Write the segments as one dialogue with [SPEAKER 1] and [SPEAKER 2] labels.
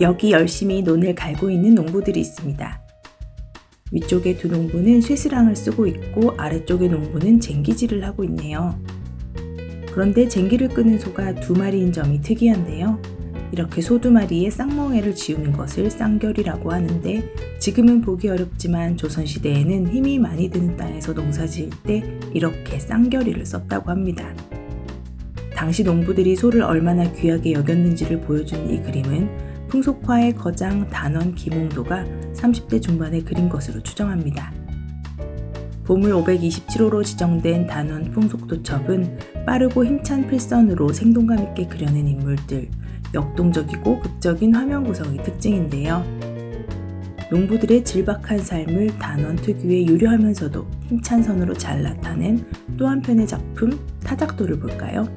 [SPEAKER 1] 여기 열심히 논을 갈고 있는 농부들이 있습니다. 위쪽에 두 농부는 쇠스랑을 쓰고 있고 아래쪽의 농부는 쟁기질을 하고 있네요. 그런데 쟁기를 끄는 소가 두 마리인 점이 특이한데요. 이렇게 소 두 마리에 쌍멍에를 지우는 것을 쌍결이라고 하는데 지금은 보기 어렵지만 조선시대에는 힘이 많이 드는 땅에서 농사 지을 때 이렇게 쌍결이를 썼다고 합니다. 당시 농부들이 소를 얼마나 귀하게 여겼는지를 보여주는 이 그림은 풍속화의 거장 단원 김홍도가 30대 중반에 그린 것으로 추정합니다. 보물 527호로 지정된 단원 풍속도첩은 빠르고 힘찬 필선으로 생동감 있게 그려낸 인물들, 역동적이고 극적인 화면 구성이 특징인데요. 농부들의 질박한 삶을 단원 특유의 유려하면서도 힘찬 선으로 잘 나타낸 또 한편의 작품 타작도를 볼까요?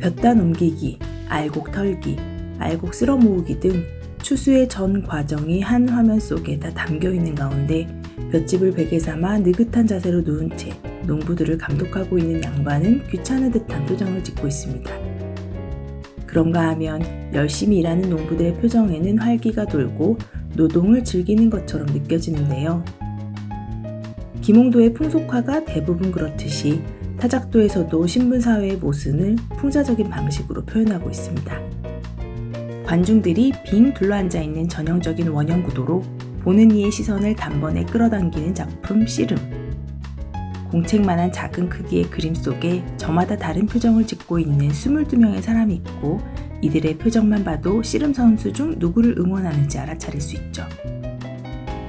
[SPEAKER 1] 볕다 옮기기, 알곡 털기, 알곡 쓸어 모으기 등 추수의 전 과정이 한 화면 속에 다 담겨 있는 가운데 볏짚을 베개 삼아 느긋한 자세로 누운 채 농부들을 감독하고 있는 양반은 귀찮은 듯한 표정을 짓고 있습니다. 그런가 하면 열심히 일하는 농부들의 표정에는 활기가 돌고 노동을 즐기는 것처럼 느껴지는데요. 김홍도의 풍속화가 대부분 그렇듯이 타작도에서도 신분사회의 모순을 풍자적인 방식으로 표현하고 있습니다. 관중들이 빙 둘러앉아 있는 전형적인 원형 구도로 보는 이의 시선을 단번에 끌어당기는 작품 씨름. 공책만한 작은 크기의 그림 속에 저마다 다른 표정을 짓고 있는 22명의 사람이 있고 이들의 표정만 봐도 씨름 선수 중 누구를 응원하는지 알아차릴 수 있죠.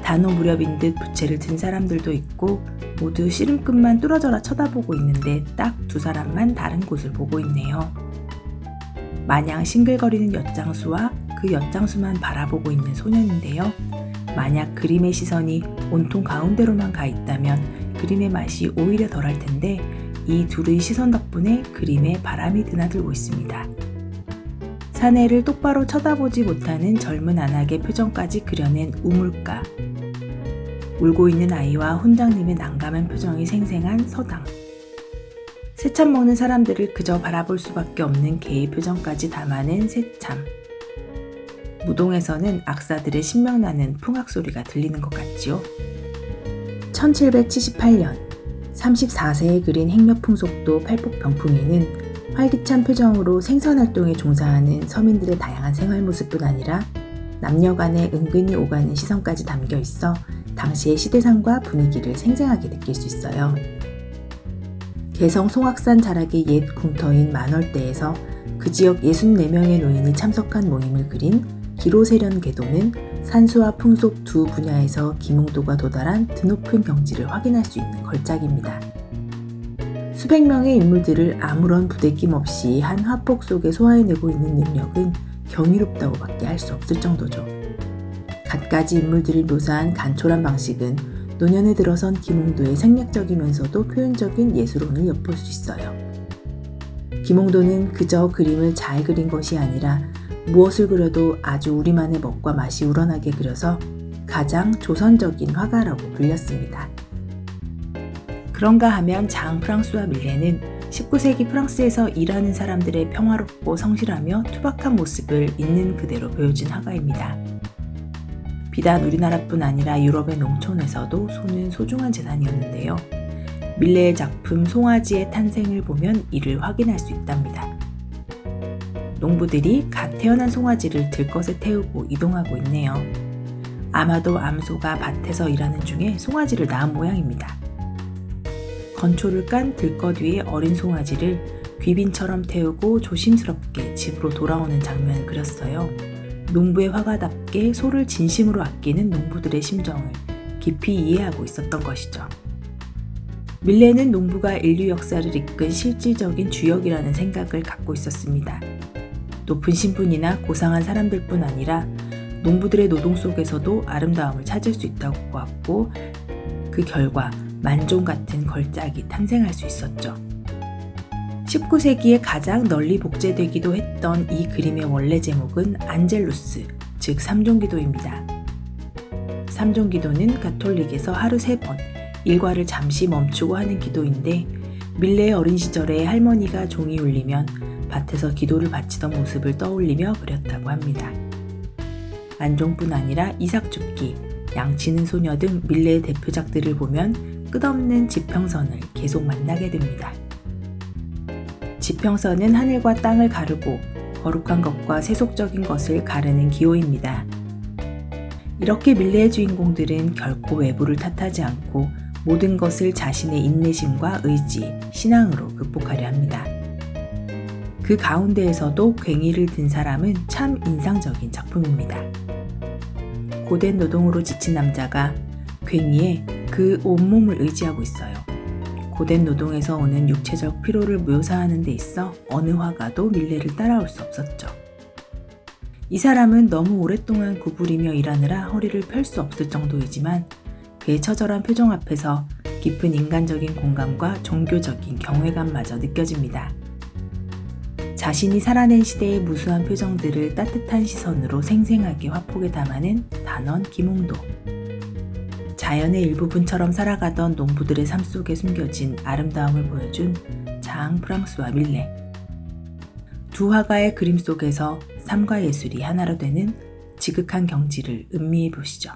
[SPEAKER 1] 단오 무렵인 듯 부채를 든 사람들도 있고 모두 씨름끝만 뚫어져라 쳐다보고 있는데 딱 두 사람만 다른 곳을 보고 있네요. 마냥 싱글거리는 엿장수와 그 엿장수만 바라보고 있는 소년인데요. 만약 그림의 시선이 온통 가운데로만 가 있다면 그림의 맛이 오히려 덜할 텐데 이 둘의 시선 덕분에 그림에 바람이 드나들고 있습니다. 사내를 똑바로 쳐다보지 못하는 젊은 안악의 표정까지 그려낸 우물가. 울고 있는 아이와 훈장님의 난감한 표정이 생생한 서당. 새참 먹는 사람들을 그저 바라볼 수밖에 없는 개의 표정까지 담아낸 새참. 무동에서는 악사들의 신명나는 풍악 소리가 들리는 것 같지요. 1778년 34세에 그린 행려풍속도 팔복병풍에는 활기찬 표정으로 생선활동에 종사하는 서민들의 다양한 생활 모습뿐 아니라 남녀 간의 은근히 오가는 시선까지 담겨 있어 당시의 시대상과 분위기를 생생하게 느낄 수 있어요. 개성 송악산 자락의 옛 궁터인 만월대에서 그 지역 64명의 노인이 참석한 모임을 그린 기로세련궤도는 산수와 풍속 두 분야에서 김홍도가 도달한 드높은 경지를 확인할 수 있는 걸작입니다. 수백 명의 인물들을 아무런 부대낌 없이 한 화폭 속에 소화해내고 있는 능력은 경이롭다고밖에 할 수 없을 정도죠. 갖가지 인물들을 묘사한 간촐한 방식은 노년에 들어선 김홍도의 생략적이면서도 표현적인 예술혼을 엿볼 수 있어요. 김홍도는 그저 그림을 잘 그린 것이 아니라 무엇을 그려도 아주 우리만의 멋과 맛이 우러나게 그려서 가장 조선적인 화가라고 불렸습니다. 그런가 하면 장 프랑수와 밀레는 19세기 프랑스에서 일하는 사람들의 평화롭고 성실하며 투박한 모습을 있는 그대로 보여준 화가입니다. 비단 우리나라뿐 아니라 유럽의 농촌에서도 소는 소중한 재산이었는데요. 밀레의 작품 송아지의 탄생을 보면 이를 확인할 수 있답니다. 농부들이 갓 태어난 송아지를 들것에 태우고 이동하고 있네요. 아마도 암소가 밭에서 일하는 중에 송아지를 낳은 모양입니다. 건초를 깐 들것 위에 어린 송아지를 귀빈처럼 태우고 조심스럽게 집으로 돌아오는 장면을 그렸어요. 농부의 화가답게 소를 진심으로 아끼는 농부들의 심정을 깊이 이해하고 있었던 것이죠. 밀레는 농부가 인류 역사를 이끈 실질적인 주역이라는 생각을 갖고 있었습니다. 높은 신분이나 고상한 사람들뿐 아니라 농부들의 노동 속에서도 아름다움을 찾을 수 있다고 보았고 그 결과 만종 같은 걸작이 탄생할 수 있었죠. 19세기에 가장 널리 복제되기도 했던 이 그림의 원래 제목은 안젤루스, 즉 삼종기도입니다. 삼종기도는 가톨릭에서 하루 3번 일과를 잠시 멈추고 하는 기도인데 밀레의 어린 시절에 할머니가 종이 울리면 밭에서 기도를 바치던 모습을 떠올리며 그렸다고 합니다. 만종뿐 아니라 이삭죽기, 양치는 소녀 등 밀레의 대표작들을 보면 끝없는 지평선을 계속 만나게 됩니다. 지평선은 하늘과 땅을 가르고 거룩한 것과 세속적인 것을 가르는 기호입니다. 이렇게 밀레의 주인공들은 결코 외부를 탓하지 않고 모든 것을 자신의 인내심과 의지, 신앙으로 극복하려 합니다. 그 가운데에서도 괭이를 든 사람은 참 인상적인 작품입니다. 고된 노동으로 지친 남자가 괭이에 그 온몸을 의지하고 있어요. 고된 노동에서 오는 육체적 피로를 묘사하는 데 있어 어느 화가도 밀레를 따라올 수 없었죠. 이 사람은 너무 오랫동안 구부리며 일하느라 허리를 펼 수 없을 정도이지만 그의 처절한 표정 앞에서 깊은 인간적인 공감과 종교적인 경외감마저 느껴집니다. 자신이 살아낸 시대의 무수한 표정들을 따뜻한 시선으로 생생하게 화폭에 담아낸 단원 김홍도. 자연의 일부분처럼 살아가던 농부들의 삶 속에 숨겨진 아름다움을 보여준 장 프랑스와 밀레. 두 화가의 그림 속에서 삶과 예술이 하나로 되는 지극한 경지를 음미해 보시죠.